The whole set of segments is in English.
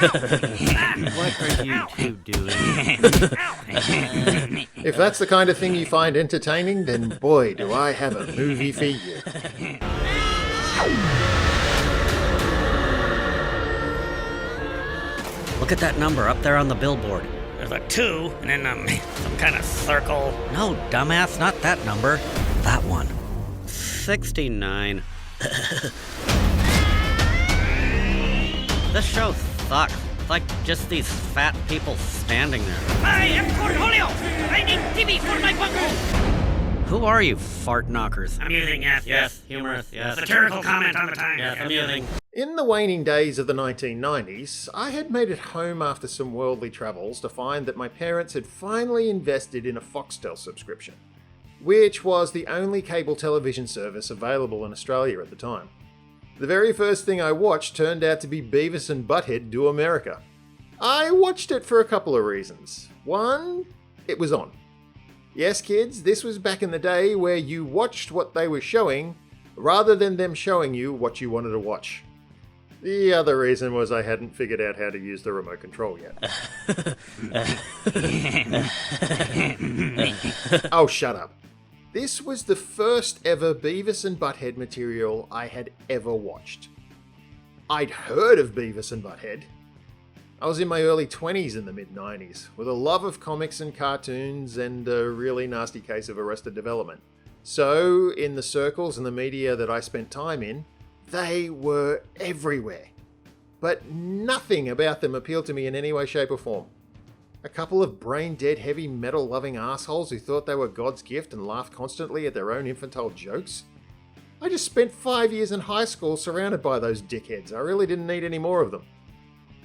What are you two doing? If that's the kind of thing you find entertaining, then boy, do I have a movie for you. Look at that number up there on the billboard. There's a 2, and then some kind of circle. No, dumbass, not that number. That one. 69. This show sucks. It's like just these fat people standing there. I am Cornholio! I need TV for my bungle! Who are you, fart knockers? Amusing, yes. Humorous, yes. Satirical comment on the time. Yes, amusing. In the waning days of the 1990s, I had made it home after some worldly travels to find that my parents had finally invested in a Foxtel subscription, which was the only cable television service available in Australia at the time. The very first thing I watched turned out to be Beavis and Butthead Do America. I watched it for a couple of reasons. One, it was on. Yes, kids, this was back in the day where you watched what they were showing rather than them showing you what you wanted to watch. The other reason was I hadn't figured out how to use the remote control yet. Oh, shut up. This was the first ever Beavis and Butthead material I had ever watched. I'd heard of Beavis and Butthead. I was in my early 20s in the mid-90s, with a love of comics and cartoons and a really nasty case of Arrested Development. So, in the circles and the media that I spent time in, they were everywhere. But nothing about them appealed to me in any way, shape or form. A couple of brain-dead heavy metal-loving assholes who thought they were God's gift and laughed constantly at their own infantile jokes? I just spent 5 years in high school surrounded by those dickheads. I really didn't need any more of them.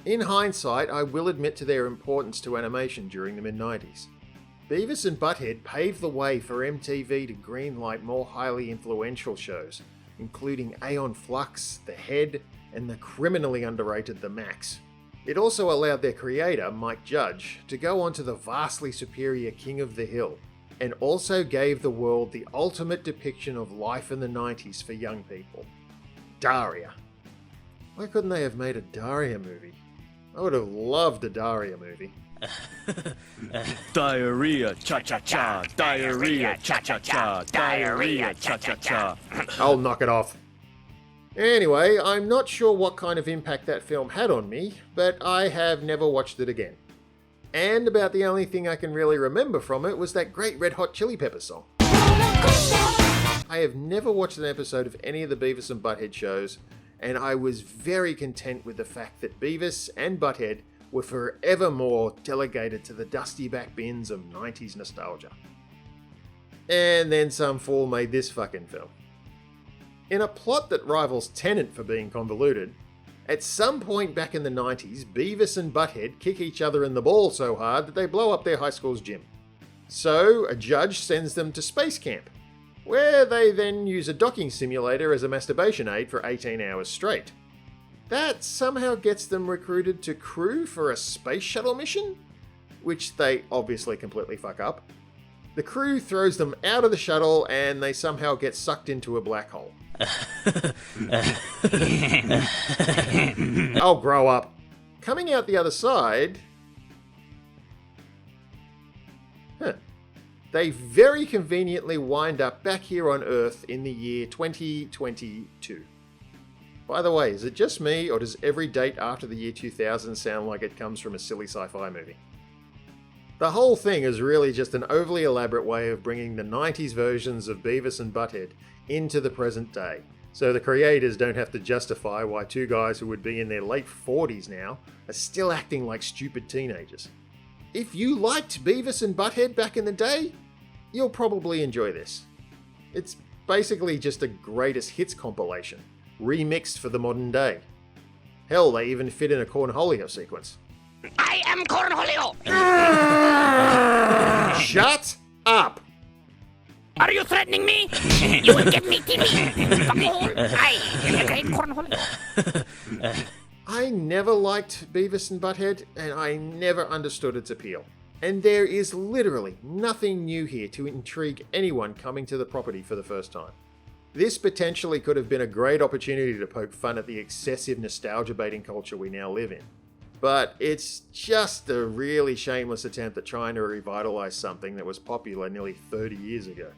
In hindsight, I will admit to their importance to animation during the mid-90s. Beavis and Butthead paved the way for MTV to greenlight more highly influential shows, including Aeon Flux, The Head, and the criminally underrated The Max. It also allowed their creator, Mike Judge, to go on to the vastly superior King of the Hill, and also gave the world the ultimate depiction of life in the 90s for young people. Daria. Why couldn't they have made a Daria movie? I would have loved a Daria movie. Diarrhea, cha-cha-cha, diarrhea, cha-cha-cha, diarrhea, cha-cha-cha. I'll knock it off. Anyway, I'm not sure what kind of impact that film had on me, but I have never watched it again. And about the only thing I can really remember from it was that great Red Hot Chili Peppers song. I have never watched an episode of any of the Beavis and Butthead shows, and I was very content with the fact that Beavis and Butthead were forevermore delegated to the dusty back bins of 90s nostalgia. And then some fool made this fucking film. In a plot that rivals Tenet for being convoluted, at some point back in the 90s, Beavis and Butthead kick each other in the ball so hard that they blow up their high school's gym. So, a judge sends them to space camp, where they then use a docking simulator as a masturbation aid for 18 hours straight. That somehow gets them recruited to crew for a space shuttle mission, which they obviously completely fuck up. The crew throws them out of the shuttle and they somehow get sucked into a black hole. I'll grow up. Coming out the other side... They very conveniently wind up back here on Earth in the year 2022. By the way, is it just me, or does every date after the year 2000 sound like it comes from a silly sci-fi movie? The whole thing is really just an overly elaborate way of bringing the 90s versions of Beavis and Butthead into the present day, so the creators don't have to justify why two guys who would be in their late 40s now are still acting like stupid teenagers. If you liked Beavis and Butthead back in the day, you'll probably enjoy this. It's basically just a greatest hits compilation, remixed for the modern day. Hell, they even fit in a Cornholio sequence. I am Cornholio! Shut up! Are you threatening me? You will give me TV! I am the great Cornholio! I never liked Beavis and Butthead, and I never understood its appeal. And there is literally nothing new here to intrigue anyone coming to the property for the first time. This potentially could have been a great opportunity to poke fun at the excessive nostalgia-baiting culture we now live in. But it's just a really shameless attempt at trying to revitalize something that was popular nearly 30 years ago.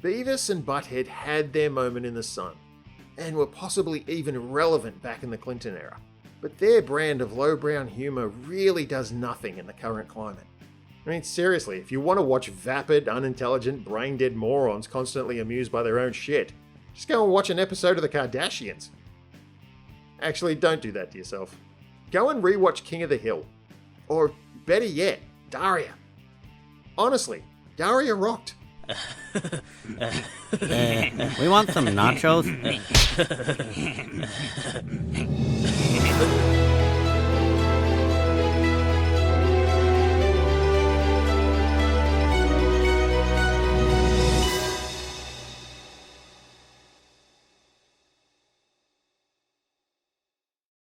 Beavis and Butthead had their moment in the sun, and were possibly even relevant back in the Clinton era. But their brand of lowbrow humor really does nothing in the current climate. I mean, seriously, if you want to watch vapid, unintelligent, brain-dead morons constantly amused by their own shit, just go and watch an episode of The Kardashians. Actually, don't do that to yourself. Go and rewatch King of the Hill. Or, better yet, Daria. Honestly, Daria rocked. We want some nachos?